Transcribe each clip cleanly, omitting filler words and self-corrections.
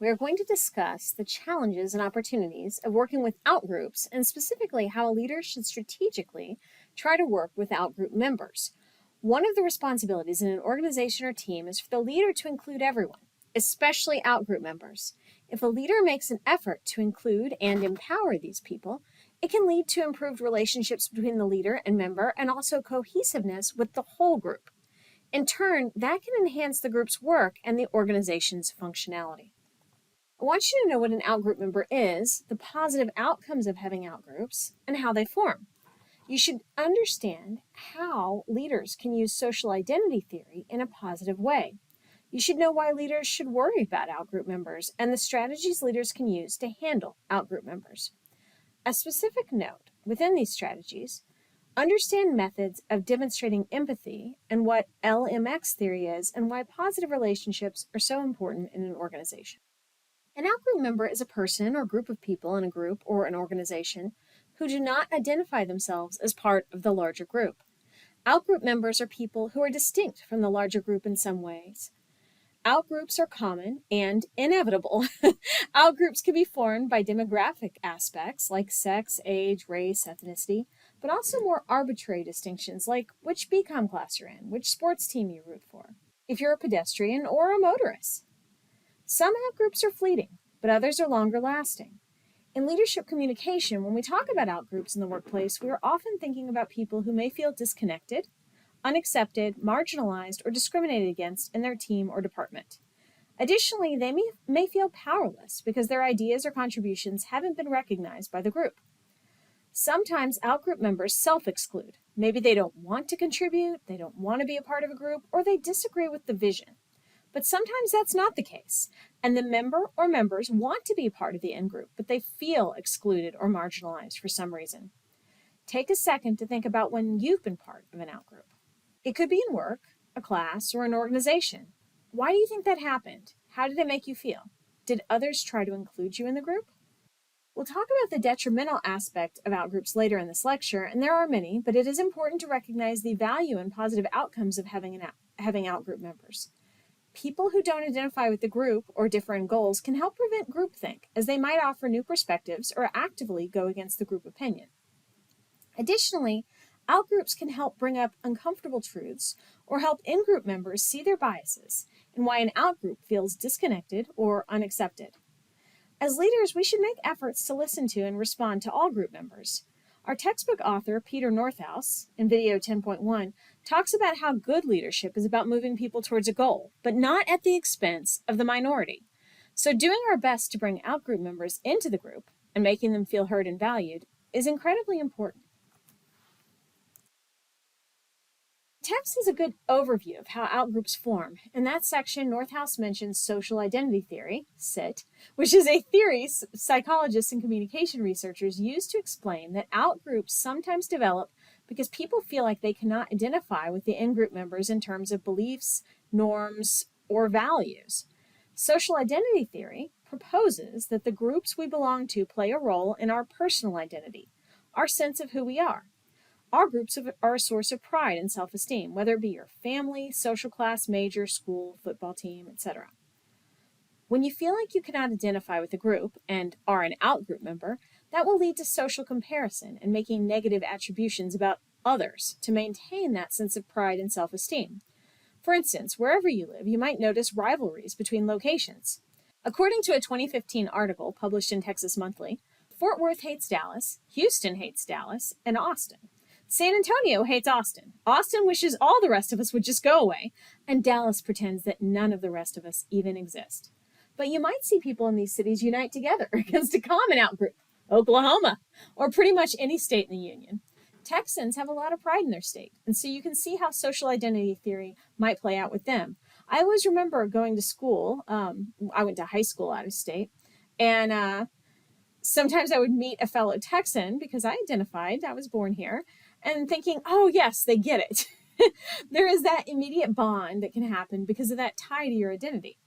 we are going to discuss the challenges and opportunities of working with outgroups, and specifically how a leader should strategically try to work with outgroup members. One of the responsibilities in an organization or team is for the leader to include everyone, especially outgroup members. If a leader makes an effort to include and empower these people, it can lead to improved relationships between the leader and member, and also cohesiveness with the whole group. In turn, that can enhance the group's work and the organization's functionality. I want you to know what an outgroup member is, the positive outcomes of having outgroups, and how they form. You should understand how leaders can use social identity theory in a positive way. You should know why leaders should worry about outgroup members and the strategies leaders can use to handle outgroup members. A specific note within these strategies: understand methods of demonstrating empathy and what LMX theory is, and why positive relationships are so important in an organization. An outgroup member is a person or group of people in a group or an organization who do not identify themselves as part of the larger group. Outgroup members are people who are distinct from the larger group in some ways. Outgroups are common and inevitable. Outgroups can be formed by demographic aspects like sex, age, race, ethnicity, but also more arbitrary distinctions like which BCOM class you're in, which sports team you root for, if you're a pedestrian or a motorist. Some outgroups are fleeting, but others are longer lasting. In leadership communication, when we talk about outgroups in the workplace, we are often thinking about people who may feel disconnected, unaccepted, marginalized, or discriminated against in their team or department. Additionally, they may feel powerless because their ideas or contributions haven't been recognized by the group. Sometimes outgroup members self-exclude. Maybe they don't want to contribute, they don't want to be a part of a group, or they disagree with the vision. But sometimes that's not the case, and the member or members want to be part of the in-group, but they feel excluded or marginalized for some reason. Take a second to think about when you've been part of an outgroup. It could be in work, a class, or an organization. Why do you think that happened? How did it make you feel? Did others try to include you in the group? We'll talk about the detrimental aspect of outgroups later in this lecture, and there are many, but it is important to recognize the value and positive outcomes of having outgroup members. People who don't identify with the group or differ in goals can help prevent groupthink, as they might offer new perspectives or actively go against the group opinion. Additionally, outgroups can help bring up uncomfortable truths or help in-group members see their biases and why an outgroup feels disconnected or unaccepted. As leaders, we should make efforts to listen to and respond to all group members. Our textbook author, Peter Northouse, in video 10.1, talks about how good leadership is about moving people towards a goal, but not at the expense of the minority. So doing our best to bring outgroup members into the group and making them feel heard and valued is incredibly important. Text is a good overview of how outgroups form. In that section, Northouse mentions social identity theory, SIT, which is a theory psychologists and communication researchers use to explain that outgroups sometimes develop because people feel like they cannot identify with the in-group members in terms of beliefs, norms, or values. Social identity theory proposes that the groups we belong to play a role in our personal identity, our sense of who we are. Our groups are a source of pride and self-esteem, whether it be your family, social class, major, school, football team, etc. When you feel like you cannot identify with a group and are an outgroup member, that will lead to social comparison and making negative attributions about others to maintain that sense of pride and self-esteem. For instance, wherever you live, you might notice rivalries between locations. According to a 2015 article published in Texas Monthly, Fort Worth hates Dallas, Houston hates Dallas, and Austin. San Antonio hates Austin. Austin wishes all the rest of us would just go away, and Dallas pretends that none of the rest of us even exist. But you might see people in these cities unite together against a common outgroup, Oklahoma, or pretty much any state in the union. Texans have a lot of pride in their state, and so you can see how social identity theory might play out with them. I always remember going to school, I went to high school out of state, and sometimes I would meet a fellow Texan because I identified, I was born here, and thinking, oh yes, they get it. There is that immediate bond that can happen because of that tie to your identity.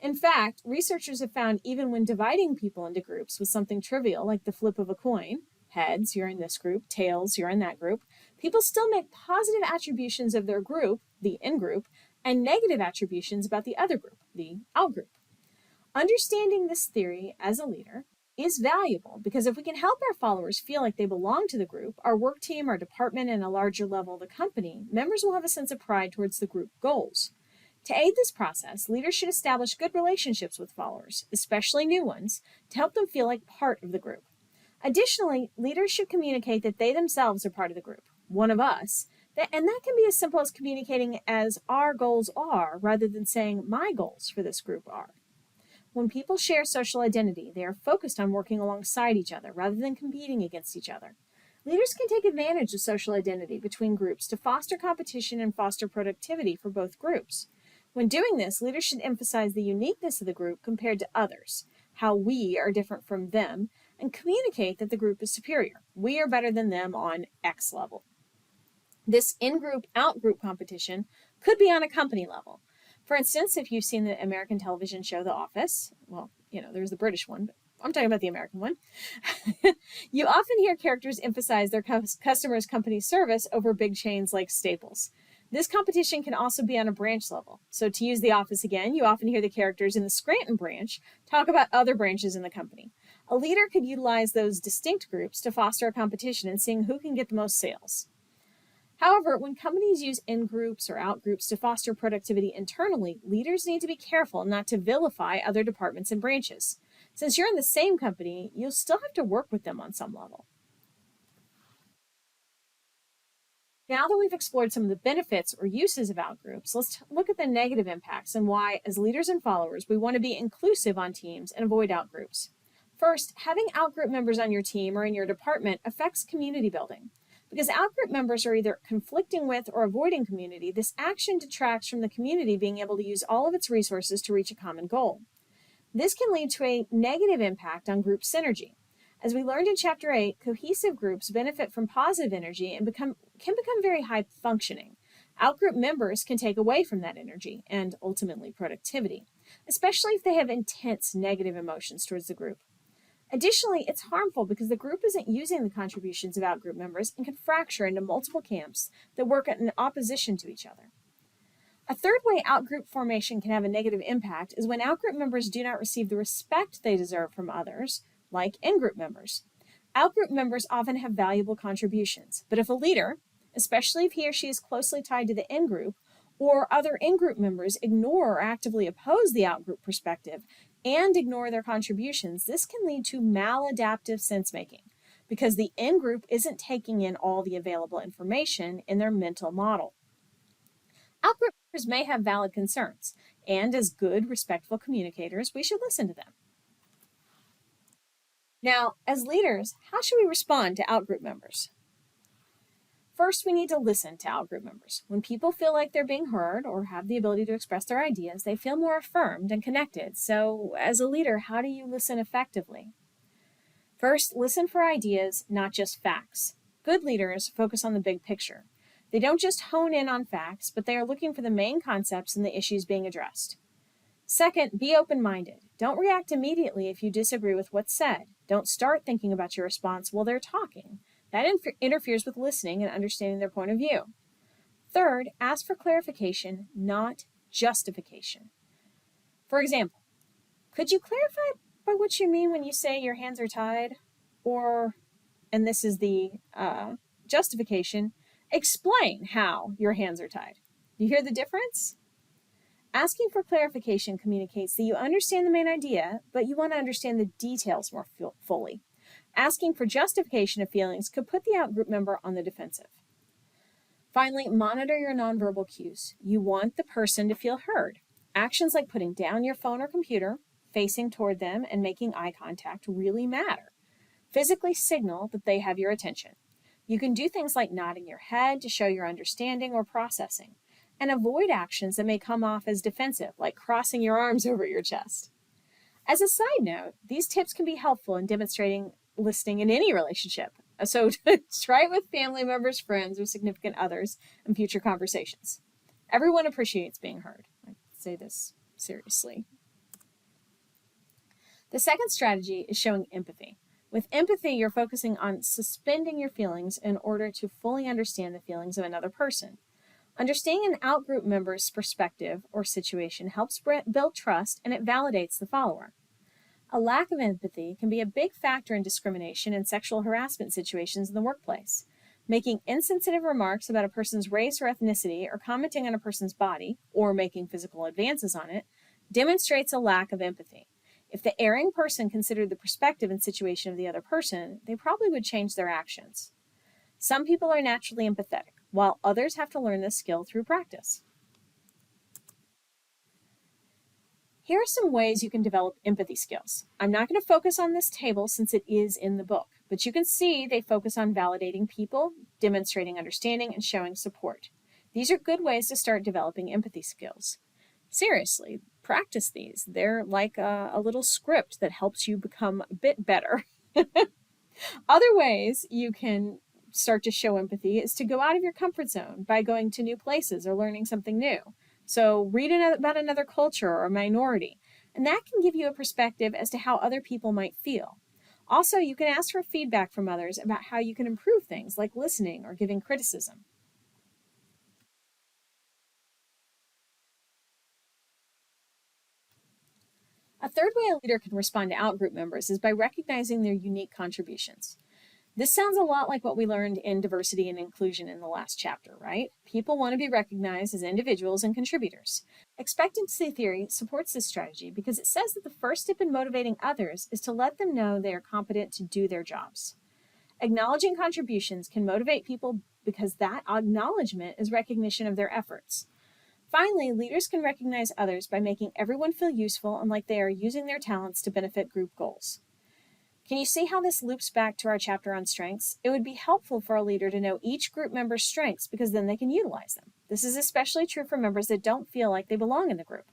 In fact, researchers have found even when dividing people into groups with something trivial like the flip of a coin, heads, you're in this group, tails, you're in that group, people still make positive attributions of their group, the in-group, and negative attributions about the other group, the out-group. Understanding this theory as a leader is valuable because if we can help our followers feel like they belong to the group, our work team, our department, and a larger level of the company, members will have a sense of pride towards the group goals. To aid this process, leaders should establish good relationships with followers, especially new ones, to help them feel like part of the group. Additionally, leaders should communicate that they themselves are part of the group, one of us, and that can be as simple as communicating as our goals are rather than saying my goals for this group are. When people share social identity, they are focused on working alongside each other rather than competing against each other. Leaders can take advantage of social identity between groups to foster competition and foster productivity for both groups. When doing this, leaders should emphasize the uniqueness of the group compared to others, how we are different from them, and communicate that the group is superior. We are better than them on X level. This in-group, out-group competition could be on a company level. For instance, if you've seen the American television show The Office, well, there's the British one, but I'm talking about the American one. You often hear characters emphasize their customers' company service over big chains like Staples. This competition can also be on a branch level. So to use The Office again, you often hear the characters in the Scranton branch talk about other branches in the company. A leader could utilize those distinct groups to foster a competition and seeing who can get the most sales. However, when companies use in-groups or out-groups to foster productivity internally, leaders need to be careful not to vilify other departments and branches. Since you're in the same company, you'll still have to work with them on some level. Now that we've explored some of the benefits or uses of outgroups, let's look at the negative impacts and why, as leaders and followers, we want to be inclusive on teams and avoid outgroups. First, having outgroup members on your team or in your department affects community building. Because outgroup members are either conflicting with or avoiding community, this action detracts from the community being able to use all of its resources to reach a common goal. This can lead to a negative impact on group synergy. As we learned in Chapter 8, cohesive groups benefit from positive energy and can become very high functioning. Outgroup members can take away from that energy and ultimately productivity, especially if they have intense negative emotions towards the group. Additionally, it's harmful because the group isn't using the contributions of outgroup members and can fracture into multiple camps that work in opposition to each other. A third way outgroup formation can have a negative impact is when outgroup members do not receive the respect they deserve from others, like in-group members. Outgroup members often have valuable contributions, but if a leader, especially if he or she is closely tied to the in-group, or other in-group members ignore or actively oppose the outgroup perspective and ignore their contributions, this can lead to maladaptive sense-making because the in-group isn't taking in all the available information in their mental model. Outgroup members may have valid concerns, and as good, respectful communicators, we should listen to them. Now, as leaders, how should we respond to outgroup members? First, we need to listen to outgroup members. When people feel like they're being heard or have the ability to express their ideas, they feel more affirmed and connected. So, as a leader, how do you listen effectively? First, listen for ideas, not just facts. Good leaders focus on the big picture. They don't just hone in on facts, but they are looking for the main concepts and the issues being addressed. Second, be open-minded. Don't react immediately if you disagree with what's said. Don't start thinking about your response while they're talking. That interferes with listening and understanding their point of view. Third, ask for clarification, not justification. For example, could you clarify by what you mean when you say your hands are tied? Or, and this is the justification, explain how your hands are tied. You hear the difference? Asking for clarification communicates that you understand the main idea, but you want to understand the details more fully. Asking for justification of feelings could put the outgroup member on the defensive. Finally, monitor your nonverbal cues. You want the person to feel heard. Actions like putting down your phone or computer, facing toward them, and making eye contact really matter. Physically signal that they have your attention. You can do things like nodding your head to show your understanding or processing, and avoid actions that may come off as defensive, like crossing your arms over your chest. As a side note, these tips can be helpful in demonstrating listening in any relationship. So try it with family members, friends, or significant others in future conversations. Everyone appreciates being heard. I say this seriously. The second strategy is showing empathy. With empathy, you're focusing on suspending your feelings in order to fully understand the feelings of another person. Understanding an outgroup member's perspective or situation helps build trust, and it validates the follower. A lack of empathy can be a big factor in discrimination and sexual harassment situations in the workplace. Making insensitive remarks about a person's race or ethnicity, or commenting on a person's body, or making physical advances on it, demonstrates a lack of empathy. If the erring person considered the perspective and situation of the other person, they probably would change their actions. Some people are naturally empathetic, while others have to learn this skill through practice. Here are some ways you can develop empathy skills. I'm not going to focus on this table since it is in the book, but you can see they focus on validating people, demonstrating understanding, and showing support. These are good ways to start developing empathy skills. Seriously, practice these. They're like a little script that helps you become a bit better. Other ways you can start to show empathy is to go out of your comfort zone by going to new places or learning something new. So read about another culture or minority, and that can give you a perspective as to how other people might feel. Also, you can ask for feedback from others about how you can improve things, like listening or giving criticism. A third way a leader can respond to outgroup members is by recognizing their unique contributions. This sounds a lot like what we learned in diversity and inclusion in the last chapter, right? People want to be recognized as individuals and contributors. Expectancy theory supports this strategy because it says that the first step in motivating others is to let them know they are competent to do their jobs. Acknowledging contributions can motivate people because that acknowledgement is recognition of their efforts. Finally, leaders can recognize others by making everyone feel useful and like they are using their talents to benefit group goals. Can you see how this loops back to our chapter on strengths? It would be helpful for a leader to know each group member's strengths because then they can utilize them. This is especially true for members that don't feel like they belong in the group.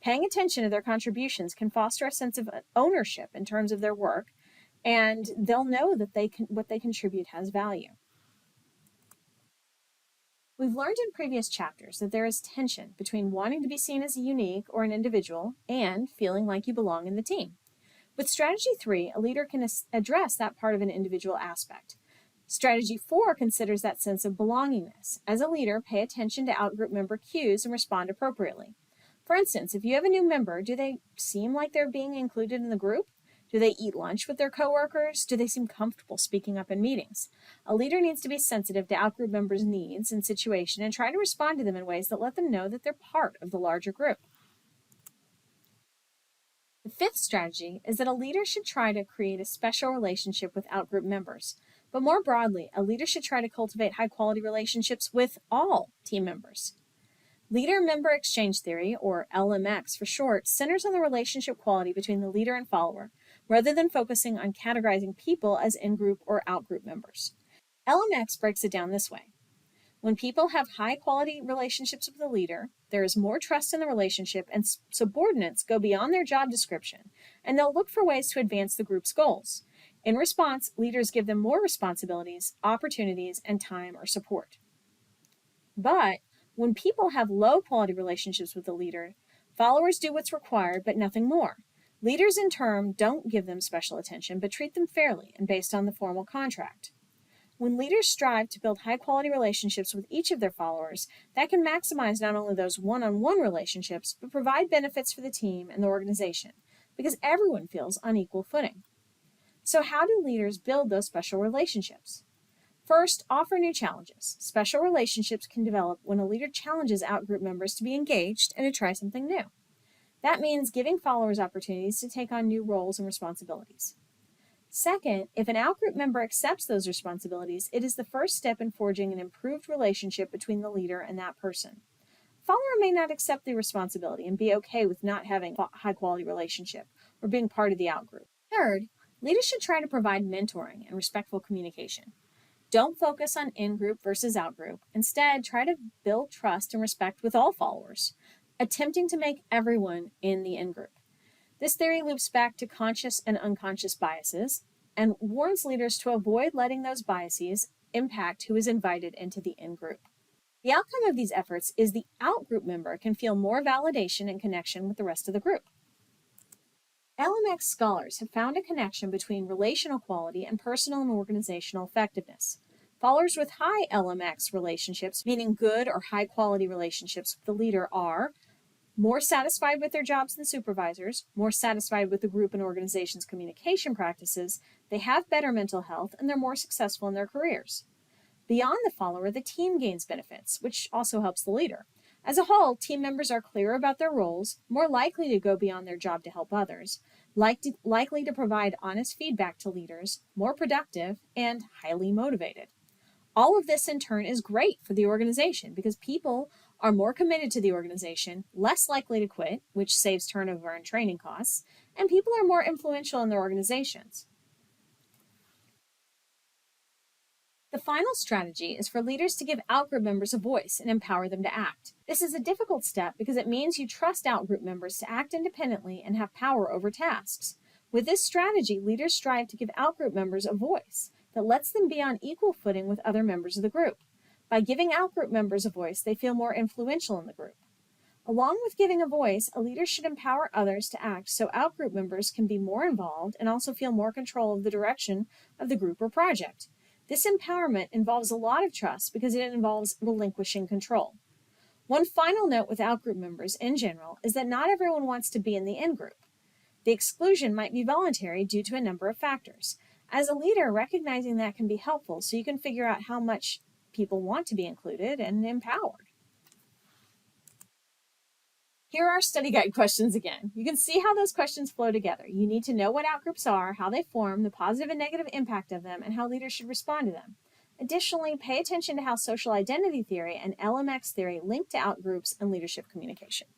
Paying attention to their contributions can foster a sense of ownership in terms of their work, and they'll know that what they contribute has value. We've learned in previous chapters that there is tension between wanting to be seen as unique or an individual and feeling like you belong in the team. With Strategy 3, a leader can address that part of an individual aspect. Strategy 4 considers that sense of belongingness. As a leader, pay attention to outgroup member cues and respond appropriately. For instance, if you have a new member, do they seem like they're being included in the group? Do they eat lunch with their coworkers? Do they seem comfortable speaking up in meetings? A leader needs to be sensitive to outgroup members' needs and situation and try to respond to them in ways that let them know that they're part of the larger group. The fifth strategy is that a leader should try to create a special relationship with outgroup members. But more broadly, a leader should try to cultivate high-quality relationships with all team members. Leader-member exchange theory, or LMX for short, centers on the relationship quality between the leader and follower, rather than focusing on categorizing people as in-group or out-group members. LMX breaks it down this way. When people have high-quality relationships with the leader, there is more trust in the relationship, and subordinates go beyond their job description, and they'll look for ways to advance the group's goals. In response, leaders give them more responsibilities, opportunities, and time or support. But when people have low-quality relationships with the leader, followers do what's required, but nothing more. Leaders, in turn, don't give them special attention, but treat them fairly and based on the formal contract. When leaders strive to build high-quality relationships with each of their followers, that can maximize not only those one-on-one relationships, but provide benefits for the team and the organization, because everyone feels on equal footing. So how do leaders build those special relationships? First, offer new challenges. Special relationships can develop when a leader challenges outgroup members to be engaged and to try something new. That means giving followers opportunities to take on new roles and responsibilities. Second, if an outgroup member accepts those responsibilities, it is the first step in forging an improved relationship between the leader and that person. A follower may not accept the responsibility and be okay with not having a high-quality relationship or being part of the outgroup. Third, leaders should try to provide mentoring and respectful communication. Don't focus on in-group versus out-group. Instead, try to build trust and respect with all followers, attempting to make everyone in the in-group. This theory loops back to conscious and unconscious biases and warns leaders to avoid letting those biases impact who is invited into the in-group. The outcome of these efforts is the out-group member can feel more validation and connection with the rest of the group. LMX scholars have found a connection between relational quality and personal and organizational effectiveness. Followers with high LMX relationships, meaning good or high quality relationships with the leader, are more satisfied with their jobs than supervisors, more satisfied with the group and organization's communication practices, they have better mental health, and they're more successful in their careers. Beyond the follower, the team gains benefits, which also helps the leader. As a whole, team members are clearer about their roles, more likely to go beyond their job to help others, likely to provide honest feedback to leaders, more productive, and highly motivated. All of this in turn is great for the organization because people are more committed to the organization, less likely to quit, which saves turnover and training costs, and people are more influential in their organizations. The final strategy is for leaders to give outgroup members a voice and empower them to act. This is a difficult step because it means you trust outgroup members to act independently and have power over tasks. With this strategy, leaders strive to give outgroup members a voice that lets them be on equal footing with other members of the group. By giving outgroup members a voice, they feel more influential in the group. Along with giving a voice, a leader should empower others to act so outgroup members can be more involved and also feel more control of the direction of the group or project. This empowerment involves a lot of trust because it involves relinquishing control. One final note with outgroup members in general is that not everyone wants to be in the in-group. The exclusion might be voluntary due to a number of factors. As a leader, recognizing that can be helpful so you can figure out how much people want to be included and empowered. Here are our study guide questions again. You can see how those questions flow together. You need to know what outgroups are, how they form, the positive and negative impact of them, and how leaders should respond to them. Additionally, pay attention to how social identity theory and LMX theory link to outgroups and leadership communication.